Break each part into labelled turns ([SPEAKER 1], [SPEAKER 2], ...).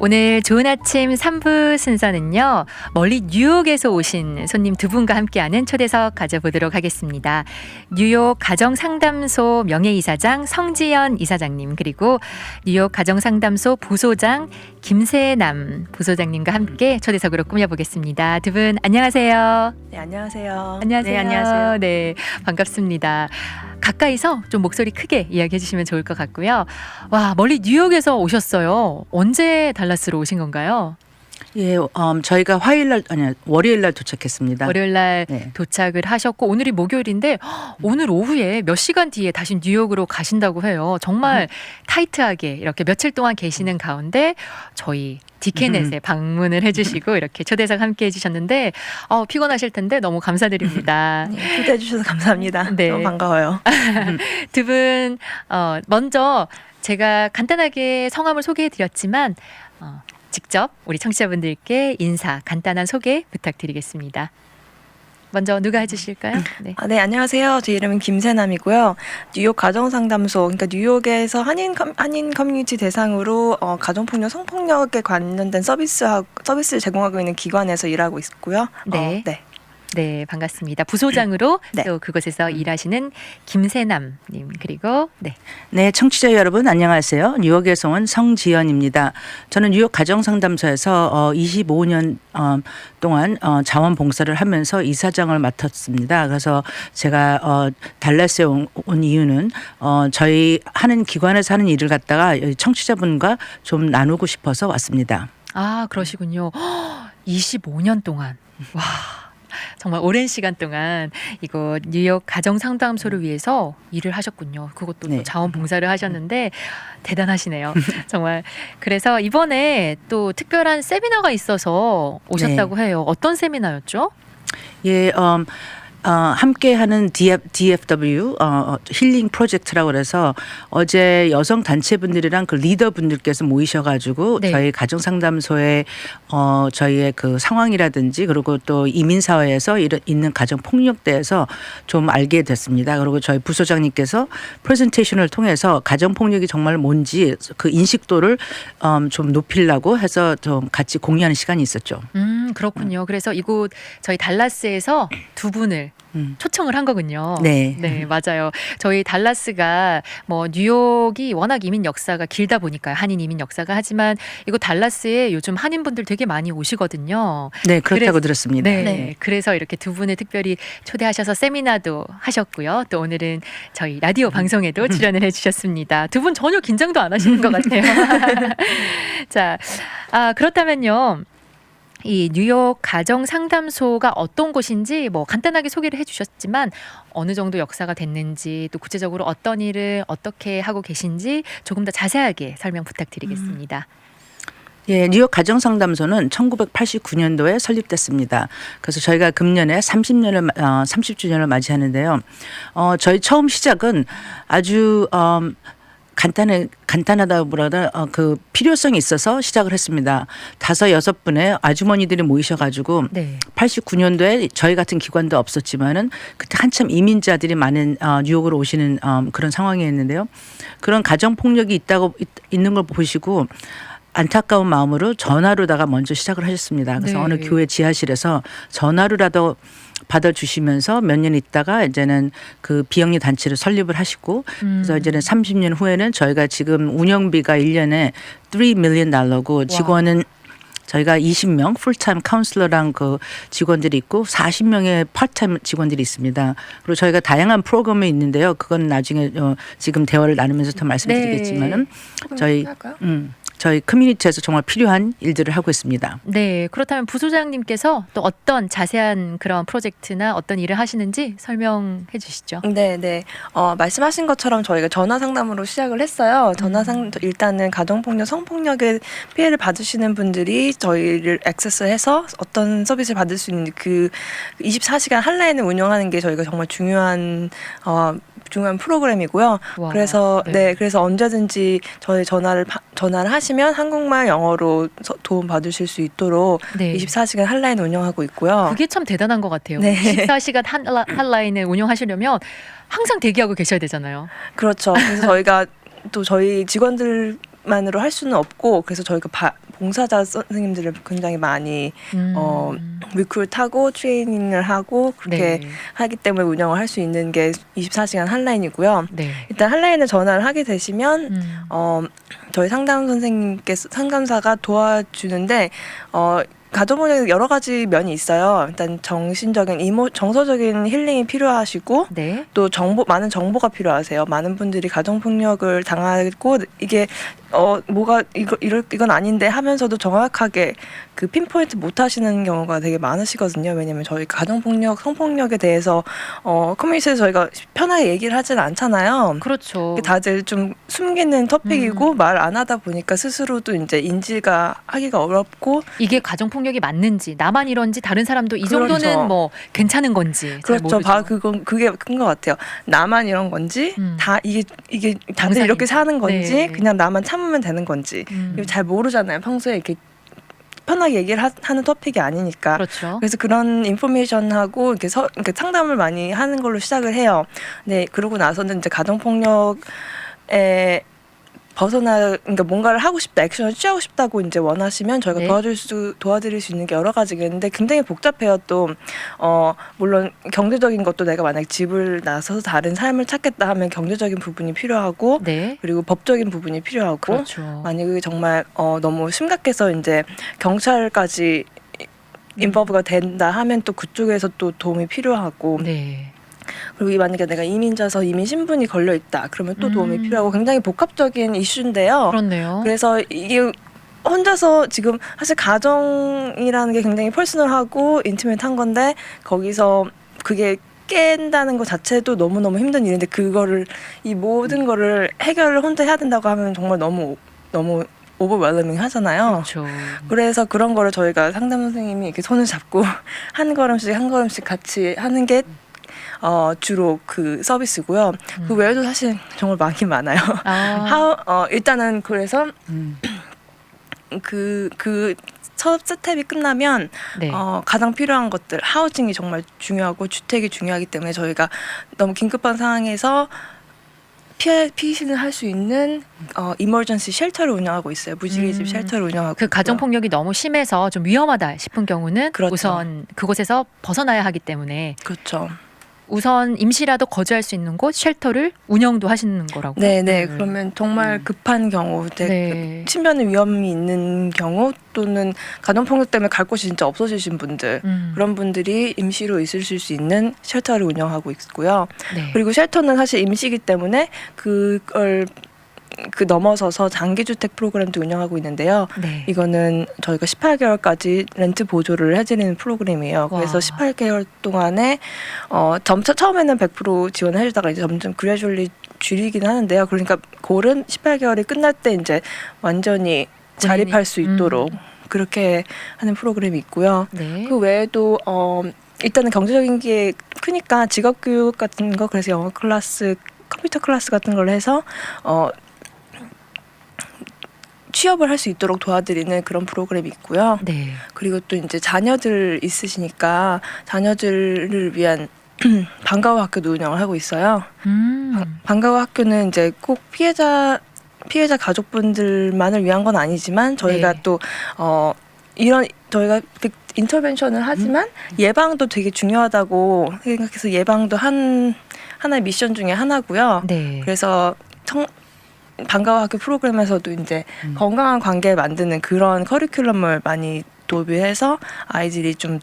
[SPEAKER 1] 오늘 좋은 아침 3부 순서는요. 멀리 뉴욕에서 오신 손님 두 분과 함께하는 초대석 가져보도록 하겠습니다. 뉴욕 가정상담소 명예이사장 성지연 이사장님, 그리고 뉴욕 가정상담소 부소장 김세남 부소장님과 함께 초대석으로 꾸며보겠습니다. 두 분 안녕하세요.
[SPEAKER 2] 네, 안녕하세요.
[SPEAKER 1] 안녕하세요.
[SPEAKER 2] 네, 안녕하세요.
[SPEAKER 1] 네, 반갑습니다. 가까이서 좀 목소리 크게 이야기해 주시면 좋을 것 같고요. 와, 멀리 뉴욕에서 오셨어요. 언제 달라스로 오신 건가요?
[SPEAKER 3] 예, 저희가 월요일 날 도착했습니다.
[SPEAKER 1] 월요일 날
[SPEAKER 3] 네.
[SPEAKER 1] 도착을 하셨고 오늘이 목요일인데 오늘 오후에 몇 시간 뒤에 다시 뉴욕으로 가신다고 해요. 정말 타이트하게 이렇게 며칠 동안 계시는 가운데 저희 디케넷에 방문을 해주시고 이렇게 초대석 함께 해주셨는데 피곤하실 텐데 너무 감사드립니다.
[SPEAKER 2] 네, 초대해 주셔서 감사합니다.
[SPEAKER 1] 네.
[SPEAKER 2] 너무 반가워요.
[SPEAKER 1] 두 분 먼저 제가 간단하게 성함을 소개해드렸지만 직접 우리 청취자분들께 인사 간단한 소개 부탁드리겠습니다. 먼저 누가 해주실까요? 네.
[SPEAKER 2] 네, 안녕하세요. 제 이름은 김세남이고요. 뉴욕 가정상담소, 그러니까 뉴욕에서 한인 커뮤니티 대상으로 가정폭력, 성폭력에 관련된 서비스를 제공하고 있는 기관에서 일하고 있고요.
[SPEAKER 1] 네.
[SPEAKER 2] 네.
[SPEAKER 1] 네, 반갑습니다. 부소장으로
[SPEAKER 2] 네.
[SPEAKER 1] 또 그곳에서 일하시는 김세남님, 그리고
[SPEAKER 3] 네, 청취자 여러분 안녕하세요. 뉴욕에서 온 성지연입니다. 저는 뉴욕 가정상담소에서 25년 동안 자원봉사를 하면서 이사장을 맡았습니다. 그래서 제가 달라스에 온 이유는 저희 하는 기관에서 하는 일을 갖다가 청취자분과 좀 나누고 싶어서 왔습니다.
[SPEAKER 1] 아, 그러시군요. 25년 동안. 와. 정말 오랜 시간 동안 이곳 뉴욕 가정상담소를 위해서 일을 하셨군요. 그것도
[SPEAKER 3] 네.
[SPEAKER 1] 또 자원봉사를 하셨는데 대단하시네요. 정말. 그래서 이번에 또 특별한 세미나가 있어서 오셨다고 해요. 어떤 세미나였죠?
[SPEAKER 3] 예, 함께하는 DFW 힐링 프로젝트라고 그래서 어제 여성 단체분들이랑 그 리더분들께서 모이셔가지고
[SPEAKER 1] 네.
[SPEAKER 3] 저희 가정상담소에 저희의 그 상황이라든지 그리고 또 이민사회에서 있는 가정 폭력대에서 좀 알게 됐습니다. 그리고 저희 부소장님께서 프레젠테이션을 통해서 가정 폭력이 정말 뭔지 그 인식도를 좀 높이려고 해서 좀 같이 공유하는 시간이 있었죠.
[SPEAKER 1] 그렇군요. 그래서 이곳 저희 달라스에서 두 분을 초청을 한 거군요.
[SPEAKER 3] 네.
[SPEAKER 1] 네, 맞아요. 저희 달라스가 뭐 뉴욕이 워낙 이민 역사가 길다 보니까요. 한인 이민 역사가 하지만 이곳 달라스에 요즘 한인분들 되게 많이 오시거든요.
[SPEAKER 3] 네, 그렇다고 들었습니다.
[SPEAKER 1] 네, 그래서 이렇게 두 분을 특별히 초대하셔서 세미나도 하셨고요. 또 오늘은 저희 라디오 방송에도 출연을 해주셨습니다. 두 분 전혀 긴장도 안 하시는 것 같아요. 자, 그렇다면요. 이 뉴욕 가정상담소가 어떤 곳인지 뭐 간단하게 소개를 해주셨지만 어느 정도 역사가 됐는지 또 구체적으로 어떤 일을 어떻게 하고 계신지 조금 더 자세하게 설명 부탁드리겠습니다.
[SPEAKER 3] 예, 뉴욕 가정상담소는 1989년도에 설립됐습니다. 그래서 저희가 금년에 30주년을 맞이하는데요. 저희 처음 시작은 아주 간단하다보다 그 필요성이 있어서 시작을 했습니다. 5-6분의 아주머니들이 모이셔가지고
[SPEAKER 1] 네.
[SPEAKER 3] 89년도에 저희 같은 기관도 없었지만은 그때 한참 이민자들이 많은 뉴욕으로 오시는 그런 상황이었는데요. 그런 가정 폭력이 있는 걸 보시고 안타까운 마음으로 전화로다가 먼저 시작을 하셨습니다. 그래서
[SPEAKER 1] 네.
[SPEAKER 3] 어느 교회 지하실에서 전화로라도 받아주시면서 몇 년 있다가 이제는 그 비영리 단체를 설립을 하시고 그래서 이제는 30년 후에는 저희가 지금 운영비가 1년에 $3 million 직원은 저희가 20명 풀타임 카운슬러랑 그 직원들이 있고 40명의 파트타임 직원들이 있습니다. 그리고 저희가 다양한 프로그램이 있는데요. 그건 나중에 지금 대화를 나누면서 더 말씀드리겠지만은 저희 커뮤니티에서 정말 필요한 일들을 하고 있습니다.
[SPEAKER 1] 네, 그렇다면 부소장님께서 또 어떤 자세한 그런 프로젝트나 어떤 일을 하시는지 설명해 주시죠.
[SPEAKER 2] 네. 말씀하신 것처럼 저희가 전화 상담으로 시작을 했어요. 일단은 가정폭력, 성폭력의 피해를 받으시는 분들이 저희를 액세스해서 어떤 서비스를 받을 수 있는지 그 24시간 핫라인을 운영하는 게 저희가 정말 중요한 프로그램이고요.
[SPEAKER 1] 와,
[SPEAKER 2] 그래서
[SPEAKER 1] 네.
[SPEAKER 2] 그래서 언제든지 저희 전화를 하시면 한국말, 영어로 도움 받으실 수 있도록
[SPEAKER 1] 네.
[SPEAKER 2] 24시간 핫라인 운영하고 있고요.
[SPEAKER 1] 그게 참 대단한 것 같아요.
[SPEAKER 2] 네.
[SPEAKER 1] 24시간 핫라인을 운영하시려면 항상 대기하고 계셔야 되잖아요.
[SPEAKER 2] 그렇죠. 그래서 저희가 또 저희 직원들 만으로 할 수는 없고 그래서 저희가 봉사자 선생님들을 굉장히 많이 리크루트하고 트레이닝을 하고 그렇게
[SPEAKER 1] 네.
[SPEAKER 2] 하기 때문에 운영을 할 수 있는 게 24시간 한라인이고요.
[SPEAKER 1] 네.
[SPEAKER 2] 일단 한라인에 전화를 하게 되시면 저희 상담사가 도와주는데 가정폭력에 여러 가지 면이 있어요. 일단 정신적인 정서적인 힐링이 필요하시고
[SPEAKER 1] 네.
[SPEAKER 2] 또 많은 정보가 필요하세요. 많은 분들이 가정폭력을 당하고 이게 이건 아닌데 하면서도 정확하게 그 핀포인트 못 하시는 경우가 되게 많으시거든요. 왜냐면 저희 가정폭력, 성폭력에 대해서 커뮤니티에서 저희가 편하게 얘기를 하진 않잖아요.
[SPEAKER 1] 그렇죠.
[SPEAKER 2] 다들 좀 숨기는 토픽이고 말 안 하다 보니까 스스로도 이제 인지가 하기가 어렵고
[SPEAKER 1] 이게 가정폭력이 맞는지 나만 이런지 다른 사람도 이
[SPEAKER 2] 그렇죠.
[SPEAKER 1] 정도는 뭐 괜찮은 건지 잘
[SPEAKER 2] 그렇죠.
[SPEAKER 1] 모르죠.
[SPEAKER 2] 그게 큰 것 같아요. 나만 이런 건지 다 이게 다들
[SPEAKER 1] 정상인-
[SPEAKER 2] 이렇게 사는 건지
[SPEAKER 1] 네.
[SPEAKER 2] 그냥 나만 참으면 되는 건지 이거 잘 모르잖아요. 평소에 이렇게 편하게 얘기를 하는 토픽이 아니니까.
[SPEAKER 1] 그렇죠.
[SPEAKER 2] 그래서 그런 인포메이션하고 이렇게 상담을 많이 하는 걸로 시작을 해요. 네, 그러고 나서는 이제 가정폭력에 그러니까 뭔가를 하고 싶다, 액션을 취하고 싶다고 이제 원하시면 저희가
[SPEAKER 1] 네.
[SPEAKER 2] 도와드릴 수 있는 게 여러 가지가 있는데 굉장히 복잡해요. 또 물론 경제적인 것도 내가 만약 집을 나서서 다른 삶을 찾겠다 하면 경제적인 부분이 필요하고
[SPEAKER 1] 네.
[SPEAKER 2] 그리고 법적인 부분이 필요하고
[SPEAKER 1] 그렇죠.
[SPEAKER 2] 만약에 정말 너무 심각해서 이제 경찰까지 인버브가 된다 하면 또 그쪽에서 또 도움이 필요하고
[SPEAKER 1] 네.
[SPEAKER 2] 그리고 만약에 내가 이민자서 이민 신분이 걸려 있다 그러면 또 도움이 필요하고 굉장히 복합적인 이슈인데요.
[SPEAKER 1] 그렇네요.
[SPEAKER 2] 그래서 이게 혼자서 지금 사실 가정이라는 게 굉장히 퍼스널하고 인티메이트한 건데 거기서 그게 깬다는 것 자체도 너무너무 힘든 일인데 이 모든 거를 해결을 혼자 해야 된다고 하면 정말 너무 오버웰러밍 하잖아요.
[SPEAKER 1] 그렇죠.
[SPEAKER 2] 그래서 그런 거를 저희가 상담 선생님이 이렇게 손을 잡고 한 걸음씩 같이 하는 게 주로 그 서비스고요. 그 외에도 사실 정말 많이 많아요. 일단은 그래서 첫 스텝이 끝나면
[SPEAKER 1] 네.
[SPEAKER 2] 가장 필요한 것들 하우징이 정말 중요하고 주택이 중요하기 때문에 저희가 너무 긴급한 상황에서 피신을 할 수 있는 이머전시 쉘터를 운영하고 있어요. 무지개집 쉘터를 운영하고
[SPEAKER 1] 그
[SPEAKER 2] 있고요.
[SPEAKER 1] 가정폭력이 너무 심해서 좀 위험하다 싶은 경우는
[SPEAKER 2] 그렇죠.
[SPEAKER 1] 우선 그곳에서 벗어나야 하기 때문에
[SPEAKER 2] 그렇죠.
[SPEAKER 1] 우선 임시라도 거주할 수 있는 곳 쉘터를 운영도 하시는 거라고.
[SPEAKER 2] 네네. 그러면 정말 급한 경우,
[SPEAKER 1] 네.
[SPEAKER 2] 신변의 위험이 있는 경우 또는 가정폭력 때문에 갈 곳이 진짜 없어지신 분들 그런 분들이 임시로 있으실 수 있는 쉘터를 운영하고 있고요.
[SPEAKER 1] 네.
[SPEAKER 2] 그리고 쉘터는 사실 임시이기 때문에 그걸 넘어서서 장기주택 프로그램도 운영하고 있는데요.
[SPEAKER 1] 네.
[SPEAKER 2] 이거는 저희가 18개월까지 렌트 보조를 해드리는 프로그램이에요.
[SPEAKER 1] 와.
[SPEAKER 2] 그래서 18개월 동안에 점차 처음에는 100% 지원을 해주다가 이제 점점 그래줄리 줄이긴 하는데요. 그러니까 골은 18개월이 끝날 때 이제 완전히 자립할 수 있도록 그렇게 하는 프로그램이 있고요.
[SPEAKER 1] 네.
[SPEAKER 2] 그 외에도 일단은 경제적인 게 크니까 직업교육 같은 거 그래서 영어 클래스, 컴퓨터 클래스 같은 걸 해서 취업을 할 수 있도록 도와드리는 그런 프로그램이 있고요.
[SPEAKER 1] 네.
[SPEAKER 2] 그리고 또 이제 자녀들 있으시니까 자녀들을 위한 방과후 학교도 운영을 하고 있어요. 방과후 학교는 이제 꼭 피해자 가족분들만을 위한 건 아니지만 저희가
[SPEAKER 1] 네.
[SPEAKER 2] 또 저희가 인터벤션을 하지만 예방도 되게 중요하다고 생각해서 예방도 하나의 미션 중에 하나고요.
[SPEAKER 1] 네.
[SPEAKER 2] 그래서 방과후 학교 프로그램에서도 이제 건강한 관계를 만드는 그런 커리큘럼을 많이 도입해서 아이들이 좀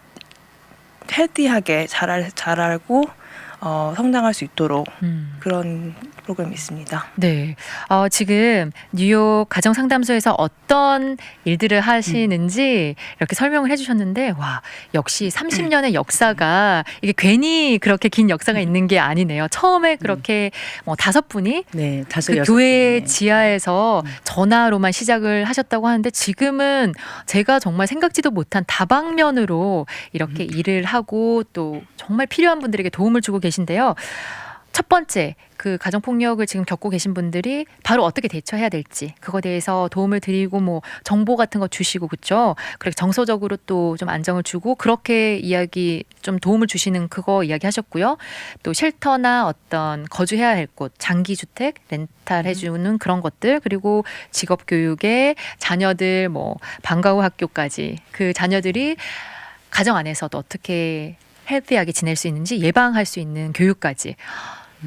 [SPEAKER 2] 헬디하게 자라고 성장할 수 있도록 그런 프로그램이 있습니다.
[SPEAKER 1] 네. 지금 뉴욕 가정상담소에서 어떤 일들을 하시는지 이렇게 설명을 해주셨는데, 와, 역시 30년의 역사가 이게 괜히 그렇게 긴 역사가 있는 게 아니네요. 처음에 그렇게 5분이
[SPEAKER 3] 네,
[SPEAKER 1] 그 교회 지하에서 전화로만 시작을 하셨다고 하는데 지금은 제가 정말 생각지도 못한 다방면으로 이렇게 일을 하고 또 정말 필요한 분들에게 도움을 주고 계신데요. 첫 번째 그 가정폭력을 지금 겪고 계신 분들이 바로 어떻게 대처해야 될지 그거에 대해서 도움을 드리고 뭐 정보 같은 거 주시고 그렇죠. 그리고 정서적으로 또 좀 안정을 주고 그렇게 이야기 좀 도움을 주시는 그거 이야기 하셨고요. 또 쉘터나 어떤 거주해야 할 곳, 장기 주택 렌탈 해주는 그런 것들 그리고 직업 교육에 자녀들 뭐 방과 후 학교까지 그 자녀들이 가정 안에서도 어떻게 헬피하게 지낼 수 있는지 예방할 수 있는 교육까지.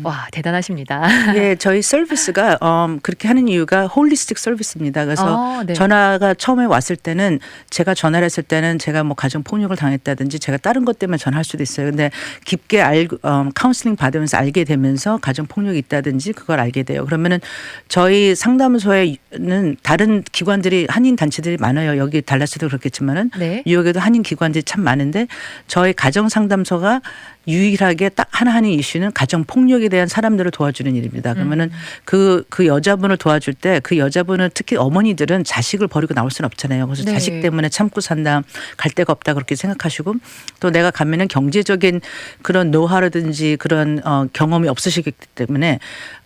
[SPEAKER 1] 와 대단하십니다.
[SPEAKER 3] 예, 저희 서비스가 그렇게 하는 이유가 홀리스틱 서비스입니다. 그래서
[SPEAKER 1] 네.
[SPEAKER 3] 전화가 처음에 왔을 때는 제가 전화를 했을 때는 제가 뭐 가정 폭력을 당했다든지 제가 다른 것 때문에 전화할 수도 있어요. 근데 깊게 카운슬링 받으면서 알게 되면서 가정 폭력이 있다든지 그걸 알게 돼요. 그러면은 저희 상담소에는 다른 기관들이 한인 단체들이 많아요. 여기 달라스도 그렇겠지만은
[SPEAKER 1] 네.
[SPEAKER 3] 뉴욕에도 한인 기관들이 참 많은데 저희 가정 상담소가 유일하게 딱 하나 하는 이슈는 가정 폭력에 대한 사람들을 도와주는 일입니다. 그러면은 그 여자분을 도와줄 때 그 여자분은 특히 어머니들은 자식을 버리고 나올 수는 없잖아요. 그래서
[SPEAKER 1] 네.
[SPEAKER 3] 자식 때문에 참고 산다, 갈 데가 없다 그렇게 생각하시고 또 내가 가면은 경제적인 그런 노하우라든지 그런 경험이 없으시기 때문에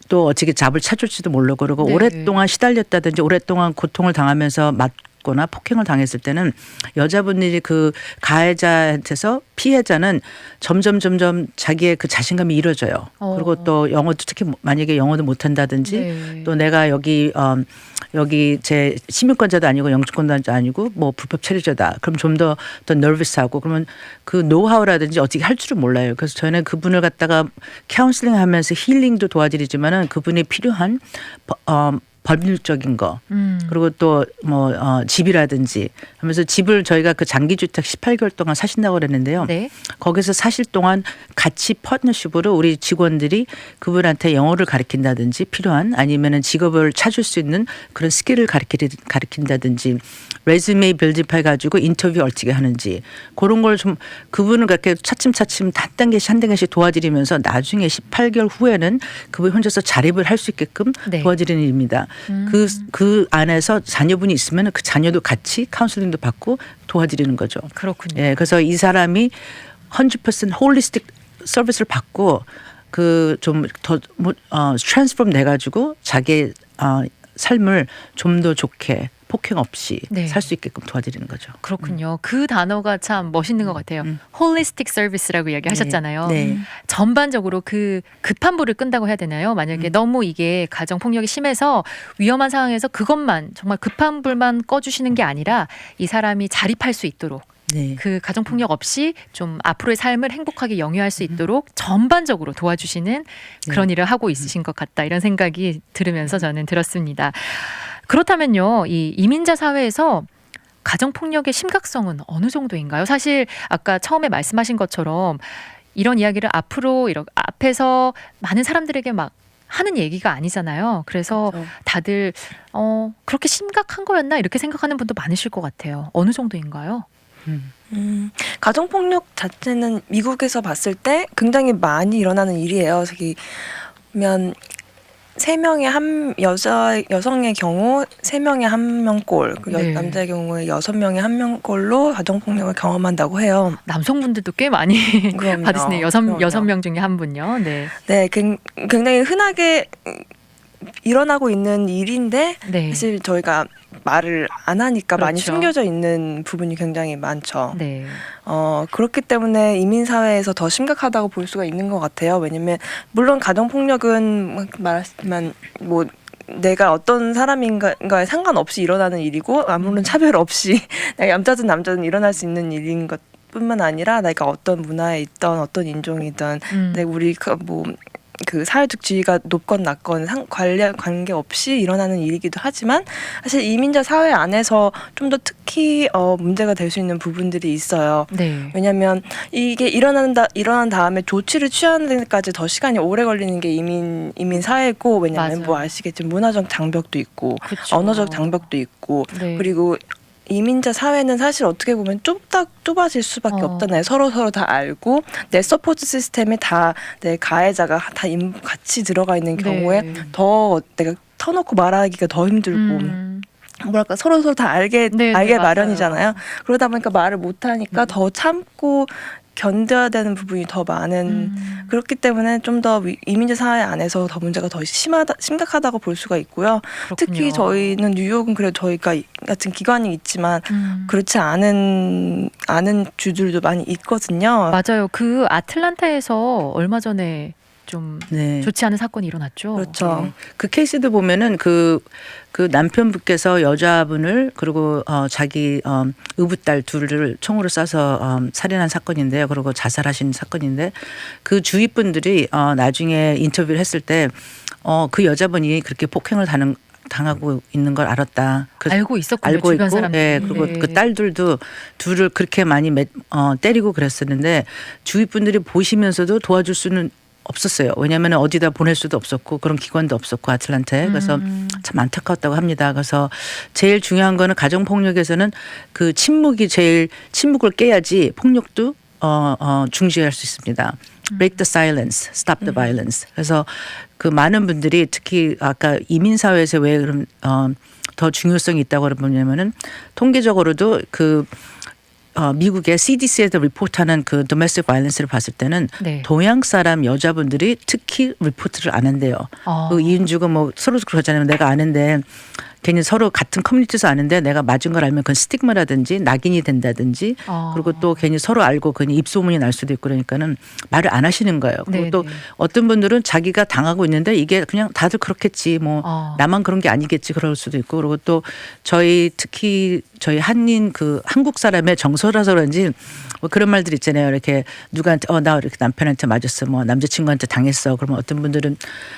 [SPEAKER 3] 또 어떻게 잡을 찾을지도 모르고 그러고
[SPEAKER 1] 네.
[SPEAKER 3] 오랫동안 시달렸다든지 오랫동안 고통을 당하면서 거나 폭행을 당했을 때는 여자분들이 그 가해자한테서 피해자는 점점 자기의 그 자신감이 잃어져요. 그리고 또 영어도 특히 만약에 영어도 못한다든지
[SPEAKER 1] 네.
[SPEAKER 3] 또 내가 여기 제 시민권자도 아니고 영주권자도 아니고 뭐 불법 체류자다. 그럼 좀 더 너비스하고 그러면 그 노하우라든지 어떻게 할 줄을 몰라요. 그래서 저는 그분을 갖다가 카운슬링 하면서 힐링도 도와드리지만은 그분이 필요한 법률적인 거 그리고 또 뭐 집이라든지 하면서 집을 저희가 그 장기주택 18개월 동안 사신다고 그랬는데요.
[SPEAKER 1] 네.
[SPEAKER 3] 거기서 사실 동안 같이 파트너십으로 우리 직원들이 그분한테 영어를 가르친다든지 필요한 아니면은 직업을 찾을 수 있는 그런 스킬을 가르친다든지 레즈메 빌드업 해가지고 인터뷰 어떻게 하는지 그런 걸 좀 그분을 그렇게 차츰 한 단계씩 도와드리면서 나중에 18개월 후에는 그분이 혼자서 자립을 할 수 있게끔
[SPEAKER 1] 네.
[SPEAKER 3] 도와드리는 일입니다. 그 안에서 자녀분이 있으면 그 자녀도 같이 카운슬링도 받고 도와드리는 거죠.
[SPEAKER 1] 그렇군요.
[SPEAKER 3] 예, 그래서 이 사람이 100% 홀리스틱 서비스를 받고 그 좀 더 트랜스폼 돼 가지고 자기 삶을 좀 더 좋게 폭행 없이
[SPEAKER 1] 네.
[SPEAKER 3] 살 수 있게끔 도와드리는 거죠.
[SPEAKER 1] 그렇군요. 그 단어가 참 멋있는 것 같아요. 홀리스틱 서비스라고 이야기하셨잖아요.
[SPEAKER 3] 네.
[SPEAKER 1] 전반적으로 그 급한 불을 끈다고 해야 되나요? 만약에 너무 이게 가정 폭력이 심해서 위험한 상황에서 그것만 정말 급한 불만 꺼주시는 게 아니라 이 사람이 자립할 수 있도록
[SPEAKER 3] 네.
[SPEAKER 1] 그 가정 폭력 없이 좀 앞으로의 삶을 행복하게 영위할 수 있도록 전반적으로 도와주시는 그런 일을 하고 있으신 것 같다 이런 생각이 들으면서 저는 들었습니다. 그렇다면요, 이 이민자 사회에서 가정 폭력의 심각성은 어느 정도인가요? 사실 아까 처음에 말씀하신 것처럼 이런 이야기를 앞으로 이렇게 앞에서 많은 사람들에게 막 하는 얘기가 아니잖아요. 그래서
[SPEAKER 2] 그렇죠.
[SPEAKER 1] 다들 그렇게 심각한 거였나 이렇게 생각하는 분도 많으실 것 같아요. 어느 정도인가요?
[SPEAKER 2] 가정폭력 자체는 미국에서 봤을 때 굉장히 많이 일어나는 일이에요. 특히 면 3명의 여성의 경우 3명의 1명꼴,
[SPEAKER 1] 네.
[SPEAKER 2] 남자의 경우에 6명의 1명꼴로 가정폭력을 경험한다고 해요.
[SPEAKER 1] 남성분들도 꽤 많이
[SPEAKER 2] 그럼요.
[SPEAKER 1] 받으시네요.
[SPEAKER 2] 그럼요.
[SPEAKER 1] 6명 중에 한 분요. 네.
[SPEAKER 2] 네, 굉장히 흔하게 일어나고 있는 일인데
[SPEAKER 1] 네.
[SPEAKER 2] 사실 저희가 말을 안 하니까 많이
[SPEAKER 1] 그렇죠.
[SPEAKER 2] 숨겨져 있는 부분이 굉장히 많죠.
[SPEAKER 1] 네.
[SPEAKER 2] 그렇기 때문에 이민 사회에서 더 심각하다고 볼 수가 있는 것 같아요. 왜냐면 물론 가정 폭력은 말했지만 뭐 내가 어떤 사람인가에 상관없이 일어나는 일이고 아무런 차별 없이 남자든 일어날 수 있는 일인 것. 뿐만 아니라 내가 어떤 문화에 있던 어떤 인종이든 우리 그 사회적 지위가 높건 낮건 관계 없이 일어나는 일이기도 하지만 사실 이민자 사회 안에서 좀 더 특히 문제가 될 수 있는 부분들이 있어요.
[SPEAKER 1] 네.
[SPEAKER 2] 왜냐하면 이게 일어난 다음에 조치를 취하는 데까지 더 시간이 오래 걸리는 게 이민 사회고 왜냐하면
[SPEAKER 1] 맞아요.
[SPEAKER 2] 뭐 아시겠지만 문화적 장벽도 있고
[SPEAKER 1] 그쵸.
[SPEAKER 2] 언어적 장벽도 있고
[SPEAKER 1] 네.
[SPEAKER 2] 그리고 이민자 사회는 사실 어떻게 보면 좁아질 수밖에 없잖아요. 서로 다 알고 내 서포트 시스템에 다 내 가해자가 다 같이 들어가 있는 경우에
[SPEAKER 1] 네.
[SPEAKER 2] 더 내가 터놓고 말하기가 더 힘들고 뭐랄까 서로 다 알게
[SPEAKER 1] 네,
[SPEAKER 2] 알게
[SPEAKER 1] 맞아요.
[SPEAKER 2] 마련이잖아요. 그러다 보니까 말을 못 하니까 더 참고 견뎌야 되는 부분이 더 많은 그렇기 때문에 좀 더 이민자 사회 안에서 더 문제가 더 심각하다고 볼 수가 있고요.
[SPEAKER 1] 그렇군요.
[SPEAKER 2] 특히 저희는 뉴욕은 그래도 저희가 같은 기관이 있지만 그렇지 않은 주들도 많이 있거든요.
[SPEAKER 1] 맞아요. 그 아틀란타에서 얼마 전에 좀
[SPEAKER 3] 네.
[SPEAKER 1] 좋지 않은 사건이 일어났죠.
[SPEAKER 2] 그렇죠.
[SPEAKER 3] 네. 그 케이스도 보면은 그 남편분께서 여자분을 그리고 자기 의붓딸 둘을 총으로 쏴서 살인한 사건인데요. 그리고 자살하신 사건인데 그 주위 분들이 나중에 인터뷰를 했을 때 그 여자분이 그렇게 폭행을 당하고 있는 걸 알았다.
[SPEAKER 1] 알고 있었군요.
[SPEAKER 3] 알고
[SPEAKER 1] 주변
[SPEAKER 3] 있고,
[SPEAKER 1] 사람들이.
[SPEAKER 3] 예, 그리고
[SPEAKER 1] 네.
[SPEAKER 3] 그 딸들도 둘을 그렇게 많이 때리고 그랬었는데 주위 분들이 보시면서도 도와줄 수는 없었어요. 왜냐하면 어디다 보낼 수도 없었고 그런 기관도 없었고 아틀란타에. 그래서 참 안타까웠다고 합니다. 그래서 제일 중요한 거는 가정폭력에서는 그 침묵을 깨야지 폭력도 중지할 수 있습니다. Break the silence, stop the violence. 그래서 그 많은 분들이 특히 아까 이민 사회에서 왜 그럼 더 중요성이 있다고 그러냐면은 통계적으로도 그 미국의 CDC에서 리포트하는 그 domestic violence를 봤을 때는
[SPEAKER 1] 네.
[SPEAKER 3] 동양 사람 여자분들이 특히 리포트를 안 한대요. 그 이윤주가 뭐 서로 그러잖아요. 내가 아는데 괜히 서로 같은 커뮤니티에서 아는데 내가 맞은 걸 알면 그건 스tigma라든지 낙인이 된다든지 그리고 또 괜히 서로 알고 괜히 입소문이 날 수도 있고 그러니까는 말을 안 하시는 거예요. 그리고
[SPEAKER 1] 네네.
[SPEAKER 3] 또 어떤 분들은 자기가 당하고 있는데 이게 그냥 다들 그렇겠지 뭐 나만 그런 게 아니겠지 그럴 수도 있고 그리고 또 특히 저희 한인 그 한국 사람의 정서라서 그런지 뭐 그런 말들 있잖아요. 이렇게 누구한테 나 이렇게 남편한테 맞았어. 뭐 남자친구한테 당했어. 그러면 어떤 분들은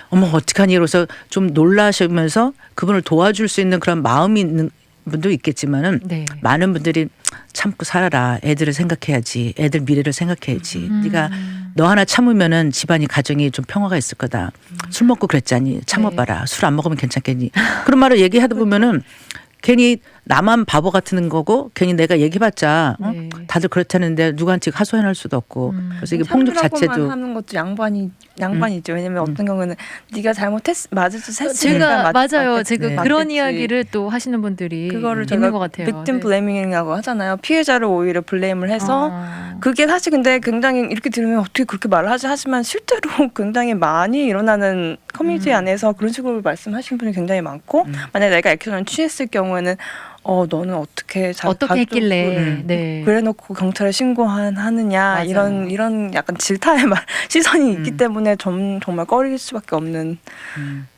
[SPEAKER 3] 어머 어떡하니 이러면서 좀 놀라시면서 그분을 도와줄 수 있는 그런 마음이 있는 분도 있겠지만은
[SPEAKER 1] 네.
[SPEAKER 3] 많은 분들이 참고 살아라. 애들을 생각해야지. 애들 미래를 생각해야지. 네가 너 하나 참으면은 집안이 가정이 좀 평화가 있을 거다. 술 먹고 그랬잖니. 참아봐라. 술 안 먹으면 괜찮겠니. 그런 말을 얘기하다 보면은 괜히 나만 바보 같은 거고 괜히 내가 얘기해봤자
[SPEAKER 1] 네.
[SPEAKER 3] 다들 그렇다는데 누구한테 하소연할 수도 없고 그래서 이게 폭력 자체도
[SPEAKER 2] 참으라고만 하는 것도 양반이죠. 왜냐면 어떤 경우는 네가 맞을 수 했으니까
[SPEAKER 1] 제가 맞아요.
[SPEAKER 2] 맞겠지.
[SPEAKER 1] 지금
[SPEAKER 3] 네.
[SPEAKER 1] 그런
[SPEAKER 2] 맞겠지.
[SPEAKER 1] 이야기를 또 하시는 분들이
[SPEAKER 2] 그거를
[SPEAKER 1] 있는 것 같아요.
[SPEAKER 2] 빅팀
[SPEAKER 1] 네.
[SPEAKER 2] 블레이밍이라고 하잖아요. 피해자를 오히려 블레임을 해서
[SPEAKER 1] 아.
[SPEAKER 2] 그게 사실 근데 굉장히 이렇게 들으면 어떻게 그렇게 말을 하지 하지만 실제로 굉장히 많이 일어나는 커뮤니티 안에서 그런 식으로 말씀하시는 분이 굉장히 많고 만약에 내가 액션을 취했을 경우에는 너는 어떻게
[SPEAKER 1] 했길래 네.
[SPEAKER 2] 그래놓고 경찰에 신고하느냐
[SPEAKER 1] 맞아요.
[SPEAKER 2] 이런 약간 질타의 시선이 있기 때문에 정말 꺼릴 수밖에 없는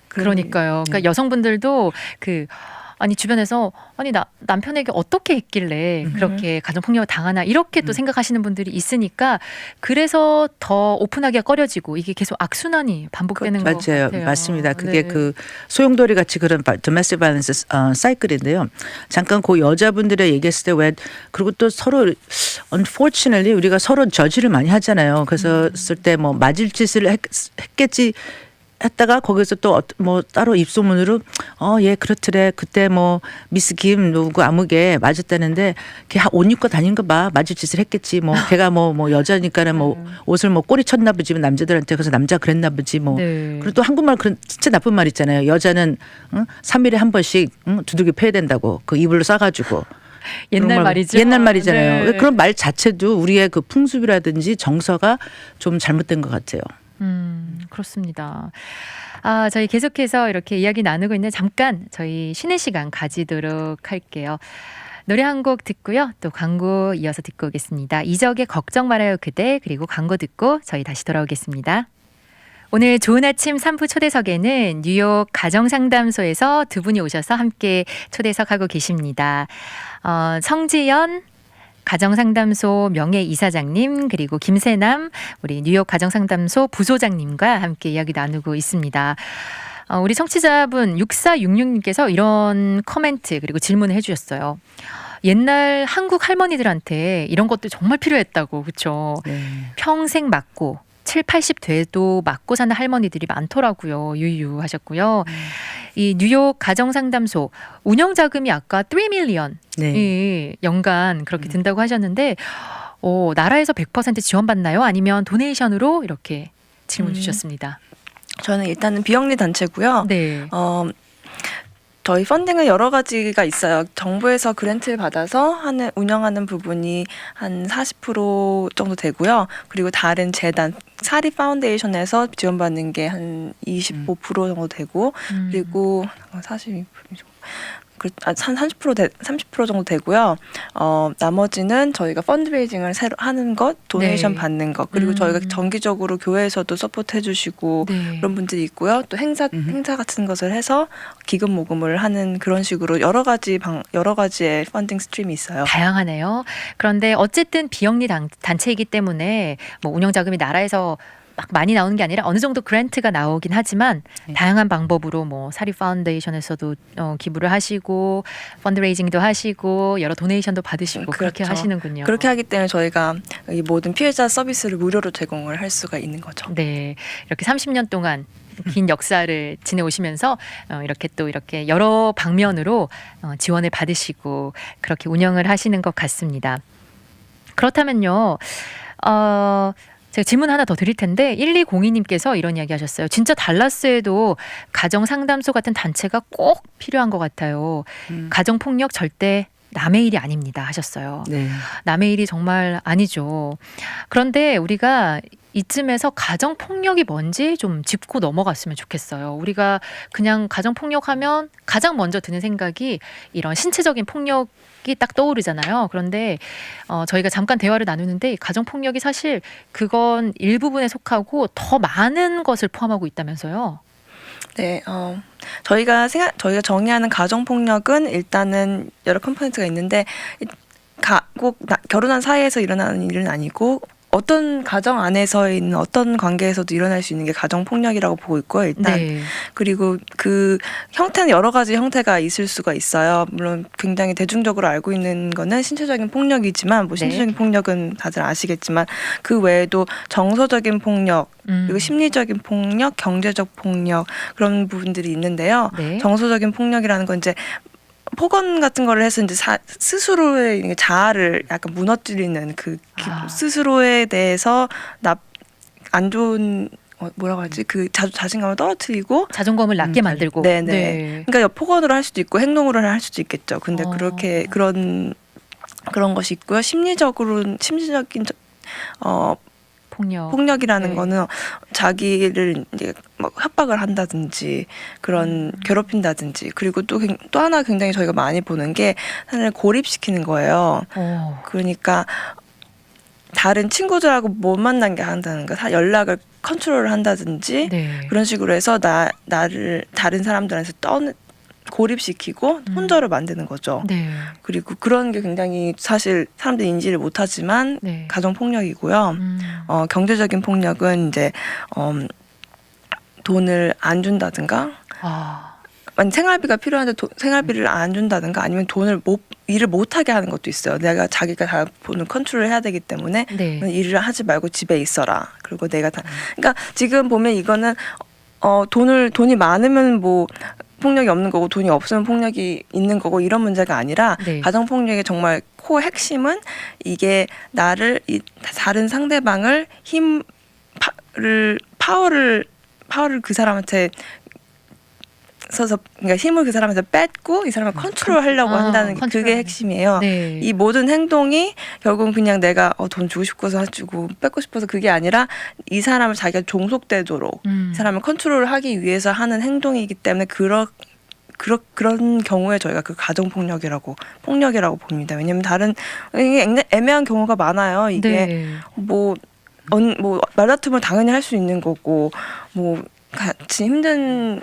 [SPEAKER 1] 그러니까요. 그러니까 여성분들도 아니 주변에서 아니 남편에게 어떻게 했길래 그렇게 가정폭력을 당하나 이렇게 또 생각하시는 분들이 있으니까 그래서 더 오픈하기가 꺼려지고 이게 계속 악순환이 반복되는 것
[SPEAKER 3] 맞아요.
[SPEAKER 1] 같아요.
[SPEAKER 3] 맞습니다. 그게
[SPEAKER 1] 네.
[SPEAKER 3] 그 소용돌이 같이 그런 domestic violence 사이클인데요. 잠깐 그 여자분들의 얘기했을 때 왜 그리고 또 서로 unfortunately 우리가 서로 저지를 많이 하잖아요. 그래서 쓸 때 뭐 맞을 짓을 했겠지. 했다가 거기서 또 뭐 따로 입소문으로 얘 그렇더래 그때 뭐 미스 김 누구 아무개 맞았다는데 걔 옷 입고 다닌 거 봐 맞을 짓을 했겠지 뭐 걔가 뭐 여자니까는 뭐 옷을 뭐 꼬리 쳤나 보지 남자들한테 그래서 남자 그랬나 보지 뭐
[SPEAKER 1] 네.
[SPEAKER 3] 그리고 또 한국말 그런 진짜 나쁜 말 있잖아요 여자는 3일에 한 번씩 두들겨 패야 된다고 그 이불로 싸가지고
[SPEAKER 1] 옛날 말이죠.
[SPEAKER 3] 옛날 말이잖아요.
[SPEAKER 1] 네.
[SPEAKER 3] 그런 말 자체도 우리의 그 풍습이라든지 정서가 좀 잘못된 것 같아요.
[SPEAKER 1] 그렇습니다. 저희 계속해서 이렇게 이야기 나누고 있는데 잠깐 저희 쉬는 시간 가지도록 할게요. 노래 한 곡 듣고요. 또 광고 이어서 듣고 오겠습니다. 이적의 걱정 말아요 그대 그리고 광고 듣고 저희 다시 돌아오겠습니다. 오늘 좋은 아침 3부 초대석에는 뉴욕 가정상담소에서 두 분이 오셔서 함께 초대석하고 계십니다. 성지연 가정상담소 명예이사장님 그리고 김세남 우리 뉴욕 가정상담소 부소장님과 함께 이야기 나누고 있습니다. 우리 청취자분 6466님께서 이런 코멘트 그리고 질문을 해주셨어요. 옛날 한국 할머니들한테 이런 것도 정말 필요했다고 그렇죠.
[SPEAKER 3] 네.
[SPEAKER 1] 평생 맞고 7, 80 돼도 맞고 사는 할머니들이 많더라고요. 유유하셨고요. 이 뉴욕 가정상담소 운영자금이 아까 3 밀리언
[SPEAKER 3] 네.
[SPEAKER 1] 연간 그렇게 든다고 하셨는데 나라에서 100% 지원받나요? 아니면 도네이션으로 이렇게 질문 주셨습니다.
[SPEAKER 2] 저는 일단은 비영리 단체고요.
[SPEAKER 1] 네.
[SPEAKER 2] 저희 펀딩은 여러 가지가 있어요. 정부에서 그랜트를 받아서 운영하는 부분이 한 40% 정도 되고요. 그리고 다른 재단, 사리 파운데이션에서 지원받는 게 한 25% 정도 되고, 그리고 42%죠. 한 30% 정도 되고요. 나머지는 저희가 펀드레이징을 새로 하는 것, 도네이션
[SPEAKER 1] 네.
[SPEAKER 2] 받는 것, 그리고 저희가 정기적으로 교회에서도 서포트 해주시고
[SPEAKER 1] 네.
[SPEAKER 2] 그런 분들이 있고요. 또 행사 같은 것을 해서 기금 모금을 하는 그런 식으로 여러 가지의 펀딩 스트림이 있어요.
[SPEAKER 1] 다양하네요. 그런데 어쨌든 비영리 단체이기 때문에 뭐 운영 자금이 나라에서 막 많이 나오는 게 아니라 어느 정도 그랜트가 나오긴 하지만
[SPEAKER 3] 네.
[SPEAKER 1] 다양한 방법으로 뭐 사리 파운데이션에서도 기부를 하시고 펀드레이징도 하시고 여러 도네이션도 받으시고 그렇게
[SPEAKER 2] 그렇죠.
[SPEAKER 1] 하시는군요.
[SPEAKER 2] 그렇게 하기 때문에 저희가 이 모든 피해자 서비스를 무료로 제공을 할 수가 있는 거죠.
[SPEAKER 1] 네, 이렇게 30년 동안 긴 역사를 지내오시면서 이렇게 또 이렇게 여러 방면으로 지원을 받으시고 그렇게 운영을 하시는 것 같습니다. 그렇다면요, 제가 질문 하나 더 드릴 텐데 1202님께서 이런 이야기 하셨어요. 진짜 달라스에도 가정상담소 같은 단체가 꼭 필요한 것 같아요. 가정폭력 절대 남의 일이 아닙니다 하셨어요.
[SPEAKER 3] 네.
[SPEAKER 1] 남의 일이 정말 아니죠. 그런데 우리가 이쯤에서 가정폭력이 뭔지 좀 짚고 넘어갔으면 좋겠어요. 우리가 그냥 가정폭력하면 가장 먼저 드는 생각이 이런 신체적인 폭력이 딱 떠오르잖아요. 그런데 저희가 잠깐 대화를 나누는데 이 가정폭력이 사실 그건 일부분에 속하고 더 많은 것을 포함하고 있다면서요.
[SPEAKER 2] 네, 저희가 정의하는 가정폭력은 일단은 여러 컴포넌트가 있는데 꼭 결혼한 사이에서 일어나는 일은 아니고 어떤 가정 안에서 있는 어떤 관계에서도 일어날 수 있는 게 가정폭력이라고 보고 있고요. 일단
[SPEAKER 1] 네.
[SPEAKER 2] 그리고 그 형태는 여러 가지 형태가 있을 수가 있어요. 물론 굉장히 대중적으로 알고 있는 거는 신체적인 폭력이지만 뭐 신체적인 폭력은 다들 아시겠지만 그 외에도 정서적인 폭력 그리고 심리적인 폭력, 경제적 폭력 그런 부분들이 있는데요.
[SPEAKER 1] 네.
[SPEAKER 2] 정서적인 폭력이라는 건 이제 폭언 같은 거를 해서 이제 스스로의 자아를 약간 무너뜨리는 스스로에 대해서 안 좋은 뭐라고 하지 그 자신감을 떨어뜨리고
[SPEAKER 1] 자존감을 낮게 만들고.
[SPEAKER 2] 네네.
[SPEAKER 1] 네.
[SPEAKER 2] 그러니까 폭언으로 할 수도 있고 행동으로 할 수도 있겠죠. 근데 그렇게 그런 것이 있고요. 심리적인 폭력이라는
[SPEAKER 1] 네.
[SPEAKER 2] 거는 자기를 이제 막 협박을 한다든지 그런 괴롭힌다든지 그리고 또 하나 굉장히 저희가 많이 보는 게 사람을 고립시키는 거예요. 그러니까 다른 친구들하고 못 만나게 한다든가 연락을 컨트롤을 한다든지
[SPEAKER 1] 네.
[SPEAKER 2] 그런 식으로 해서 나를 다른 사람들한테 고립시키고 혼자를 만드는 거죠.
[SPEAKER 1] 네.
[SPEAKER 2] 그리고 그런 게 굉장히 사실 사람들이 인지를 못하지만
[SPEAKER 1] 네.
[SPEAKER 2] 가정폭력이고요. 경제적인 폭력은 이제 돈을 안 준다든가 생활비가 필요한데 생활비를 안 준다든가 아니면 일을 못하게 하는 것도 있어요. 자기가 다 돈을 컨트롤 해야 되기 때문에
[SPEAKER 1] 네.
[SPEAKER 2] 일을 하지 말고 집에 있어라. 그리고 내가 그러니까 지금 보면 이거는 돈이 많으면 뭐 폭력이 없는 거고 돈이 없으면 폭력이 있는 거고 이런 문제가 아니라
[SPEAKER 1] 네.
[SPEAKER 2] 가정폭력의 정말 코어 핵심은 이게 다른 상대방을 파워를 그 사람한테 써서 그러니까 힘을 그 사람한테 뺏고 이 사람을 컨트롤하려고 한다는 게 그게 핵심이에요.
[SPEAKER 1] 네.
[SPEAKER 2] 이 모든 행동이 결국은 그냥 내가 돈 주고 싶어서 주고 뺏고 싶어서 그게 아니라 이 사람을 자기가 종속되도록 이 사람을 컨트롤하기 위해서 하는 행동이기 때문에 그런 경우에 저희가 그 가정폭력이라고 봅니다. 왜냐하면 이게 애매한 경우가 많아요. 이게
[SPEAKER 1] 네.
[SPEAKER 2] 뭐 말다툼을 당연히 할 수 있는 거고 뭐 같이 힘든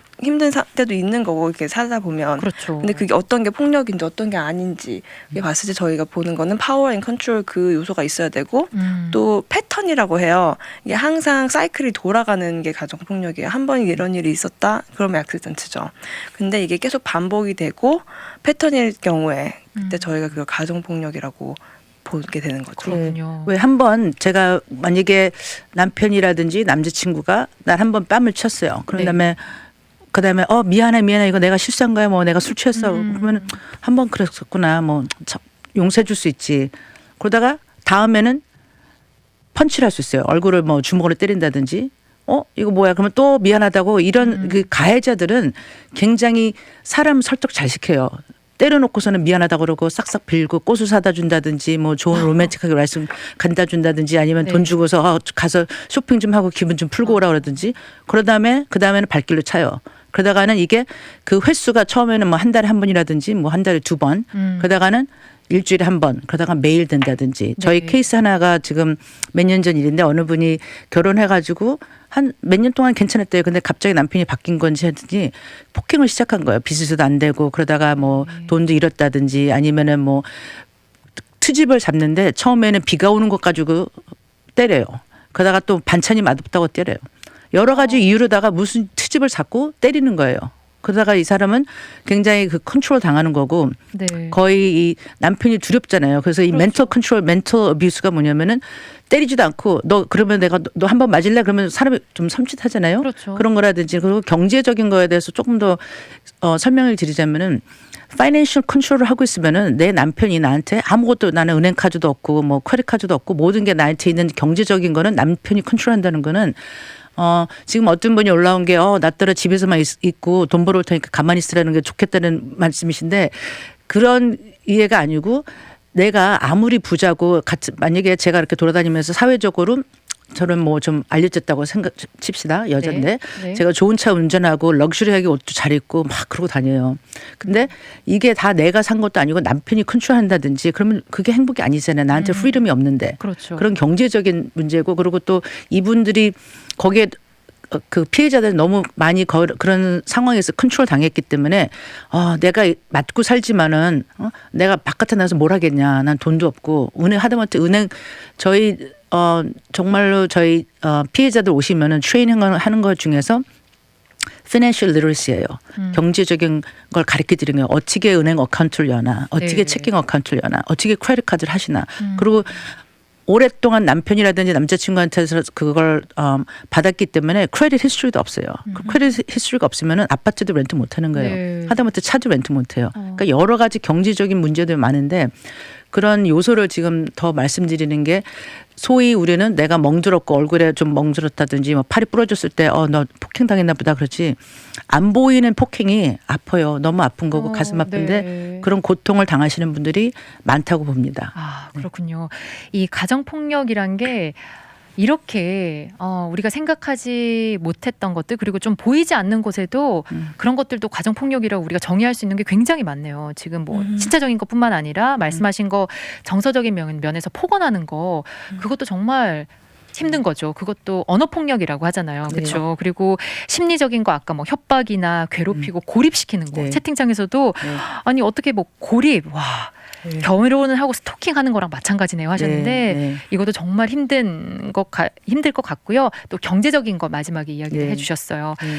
[SPEAKER 2] 때도 있는 거고 이렇게 살다 보면
[SPEAKER 1] 그렇죠.
[SPEAKER 2] 근데 그게 어떤 게 폭력인지 어떤 게 아닌지 봤을 때 저희가 보는 거는 파워 앤 컨트롤 그 요소가 있어야 되고 또 패턴이라고 해요. 이게 항상 사이클이 돌아가는 게 가정폭력이에요. 한 번 이런 일이 있었다 그러면 액시던트죠. 근데 이게 계속 반복이 되고 패턴일 경우에 그때 저희가 그걸 가정폭력이라고 보게 되는 거죠.
[SPEAKER 1] 그렇군요.
[SPEAKER 3] 왜 한번 제가 만약에 남편이라든지 남자친구가 날 한번 뺨을 쳤어요. 그런 다음에 그다음에 미안해 이거 내가 실수한 거야 뭐 내가 술 취했어 그러면 한번 그랬었구나 뭐 용서해 줄 수 있지. 그러다가 다음에는 펀치를 할 수 있어요. 얼굴을 뭐 주먹으로 때린다든지 이거 뭐야? 그러면 또 미안하다고 이런 그 가해자들은 굉장히 사람 설득 잘 시켜요. 때려놓고서는 미안하다고 그러고 싹싹 빌고 꽃을 사다 준다든지 뭐 좋은 로맨틱하게 말씀 간다 준다든지 아니면
[SPEAKER 1] 네.
[SPEAKER 3] 돈 주고서 가서 쇼핑 좀 하고 기분 좀 풀고 오라 그러든지 그 다음에는 발길로 차요. 그러다가는 이게 그 횟수가 처음에는 뭐 한 달에 한 번이라든지 뭐 한 달에 두 번 그러다가는 일주일에 한 번 그러다가 매일 된다든지 저희
[SPEAKER 1] 네.
[SPEAKER 3] 케이스 하나가 지금 몇 년 전 일인데 어느 분이 결혼해가지고 한 몇 년 동안 괜찮았대요. 근데 갑자기 남편이 바뀐 건지 하더니 폭행을 시작한 거예요. 빚에서도 안 되고 그러다가 뭐 돈도 잃었다든지 아니면은 뭐 트집을 잡는데 처음에는 비가 오는 것 가지고 때려요. 그러다가 또 반찬이 맛없다고 때려요. 여러 가지 이유로다가 무슨 트집을 잡고 때리는 거예요. 그러다가 이 사람은 굉장히 그 컨트롤 당하는 거고
[SPEAKER 1] 네.
[SPEAKER 3] 거의 이 남편이 두렵잖아요. 그래서 이 멘털 컨트롤, 멘털 어뷰스가 뭐냐면은 때리지도 않고 너 그러면 내가 너 한 번 맞을래? 그러면 사람이 좀 섬찟하잖아요.
[SPEAKER 1] 그렇죠.
[SPEAKER 3] 런 거라든지 그리고 경제적인 거에 대해서 조금 더 설명을 드리자면은 파이낸셜 컨트롤을 하고 있으면은 내 남편이 나한테 아무것도 나는 은행 카드도 없고 뭐 크레딧 카드도 없고 모든 게 나한테 있는 경제적인 거는 남편이 컨트롤한다는 거는 지금 어떤 분이 올라온 게 나 따라 집에서만 있고 돈 벌어올 테니까 가만히 있으라는 게 좋겠다는 말씀이신데 그런 이해가 아니고 내가 아무리 부자고 같이 만약에 제가 이렇게 돌아다니면서 사회적으로 저는 뭐 좀 알려졌다고 칩시다. 여잔데
[SPEAKER 1] 네.
[SPEAKER 3] 제가 좋은 차 운전하고 럭셔리하게 옷도 잘 입고 막 그러고 다녀요. 근데 이게 다 내가 산 것도 아니고 남편이 컨트롤한다든지 그러면 그게 행복이 아니잖아요. 나한테 프리덤이 없는데.
[SPEAKER 1] 그렇죠.
[SPEAKER 3] 그런 경제적인 문제고 그리고 또 이분들이 거기에 그 피해자들 너무 많이 그런 상황에서 컨트롤 당했기 때문에 내가 맞고 살지만은 내가 바깥에 나가서 뭘 하겠냐. 난 돈도 없고 하다못해 은행 저희 정말로 저희 피해자들 오시면은 트레이닝 하는 것 중에서 financial literacy예요. 경제적인 걸 가르쳐 드리는 거예요. 어떻게 은행 어카운트를 여나, 어떻게
[SPEAKER 1] 네.
[SPEAKER 3] 체킹 어카운트를 여나, 어떻게 크레딧 카드를 하시나. 그리고 오랫동안 남편이라든지 남자친구한테서 그걸 받았기 때문에 크레딧 히스토리도 없어요. 그 크레딧 히스토리가 없으면은 아파트도 렌트 못 하는 거예요.
[SPEAKER 1] 네.
[SPEAKER 3] 하다못해 차도 렌트 못 해요. 그러니까 여러 가지 경제적인 문제들이 많은데 그런 요소를 지금 더 말씀드리는 게 소위 우리는 내가 멍들었고 얼굴에 좀 멍들었다든지 뭐 팔이 부러졌을 때 너 폭행 당했나 보다 그렇지 안 보이는 폭행이 아파요. 너무 아픈 거고 가슴 아픈데
[SPEAKER 1] 네.
[SPEAKER 3] 그런 고통을 당하시는 분들이 많다고 봅니다.
[SPEAKER 1] 아, 그렇군요. 이 가정폭력이란 게 이렇게 우리가 생각하지 못했던 것들 그리고 좀 보이지 않는 곳에도 그런 것들도 가정폭력이라고 우리가 정의할 수 있는 게 굉장히 많네요. 지금 뭐 신체적인 것뿐만 아니라 말씀하신 거 정서적인 면에서 폭언하는 거 그것도 정말 힘든 거죠. 그것도 언어폭력이라고 하잖아요.
[SPEAKER 3] 네.
[SPEAKER 1] 그렇죠. 그리고 심리적인 거 아까 뭐 협박이나 괴롭히고 고립시키는 거
[SPEAKER 3] 네.
[SPEAKER 1] 채팅창에서도
[SPEAKER 3] 네.
[SPEAKER 1] 아니 어떻게 뭐 고립
[SPEAKER 3] 네.
[SPEAKER 1] 결혼을 하고 스토킹하는 거랑 마찬가지네요 하셨는데
[SPEAKER 3] 네.
[SPEAKER 1] 이것도 정말 힘들 것 같고요. 또 경제적인 거 마지막에 이야기를
[SPEAKER 3] 네.
[SPEAKER 1] 해주셨어요.
[SPEAKER 3] 네.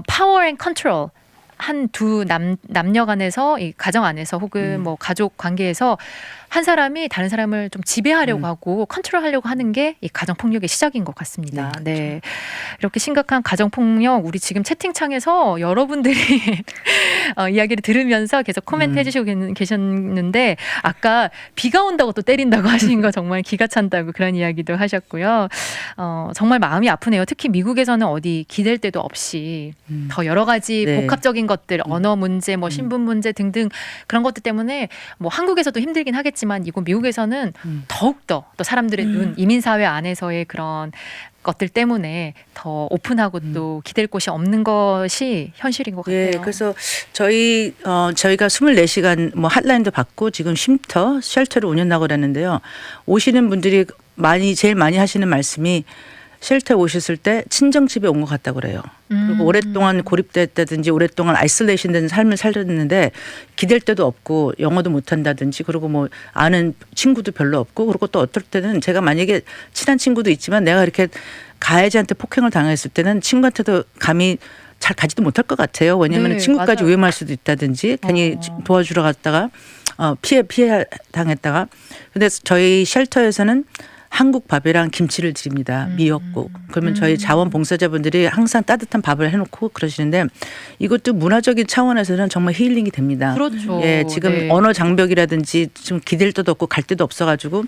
[SPEAKER 1] Power and control 한 두 남녀 간에서 이 가정 안에서 혹은 뭐 가족 관계에서 한 사람이 다른 사람을 좀 지배하려고 하고 컨트롤하려고 하는 게 이 가정 폭력의 시작인 것 같습니다. 네, 이렇게 심각한 가정 폭력 우리 지금 채팅창에서 여러분들이 이야기를 들으면서 계속 코멘트 해주시고 계셨는데 아까 비가 온다고 또 때린다고 하신 거 정말 기가 찬다고 그런 이야기도 하셨고요. 정말 마음이 아프네요. 특히 미국에서는 어디 기댈 데도 없이 더 여러 가지
[SPEAKER 3] 네.
[SPEAKER 1] 복합적인 것들 언어 문제, 뭐 신분 문제 등등 그런 것들 때문에 뭐 한국에서도 힘들긴 하겠지만 이곳 미국에서는 더욱더 또 사람들의 눈 이민 사회 안에서의 그런 것들 때문에 더 오픈하고 또 기댈 곳이 없는 것이 현실인 것 같아요.
[SPEAKER 3] 예, 그래서 저희가 24시간 뭐 핫라인도 받고 지금 쉘터를 운영하고 그랬는데요. 오시는 분들이 제일 많이 하시는 말씀이 쉘터에 오셨을 때 친정집에 온 것 같다고 그래요. 그리고 오랫동안 고립됐다든지 오랫동안 아이솔레이션 된 삶을 살았는데 기댈 데도 없고 영어도 못한다든지 그리고 뭐 아는 친구도 별로 없고 그리고 또 어떨 때는 제가 만약에 친한 친구도 있지만 내가 이렇게 가해자한테 폭행을 당했을 때는 친구한테도 감히 잘 가지도 못할 것 같아요. 왜냐하면
[SPEAKER 1] 네,
[SPEAKER 3] 친구까지
[SPEAKER 1] 맞아요.
[SPEAKER 3] 위험할 수도 있다든지 괜히 도와주러 갔다가 피해 당했다가 근데 저희 쉘터에서는 한국 밥이랑 김치를 드립니다. 미역국. 그러면 저희 자원봉사자분들이 항상 따뜻한 밥을 해놓고 그러시는데 이것도 문화적인 차원에서는 정말 힐링이 됩니다.
[SPEAKER 1] 그렇죠.
[SPEAKER 3] 예, 지금
[SPEAKER 1] 네.
[SPEAKER 3] 언어 장벽이라든지 좀 기댈 데도 없고 갈 데도 없어가지고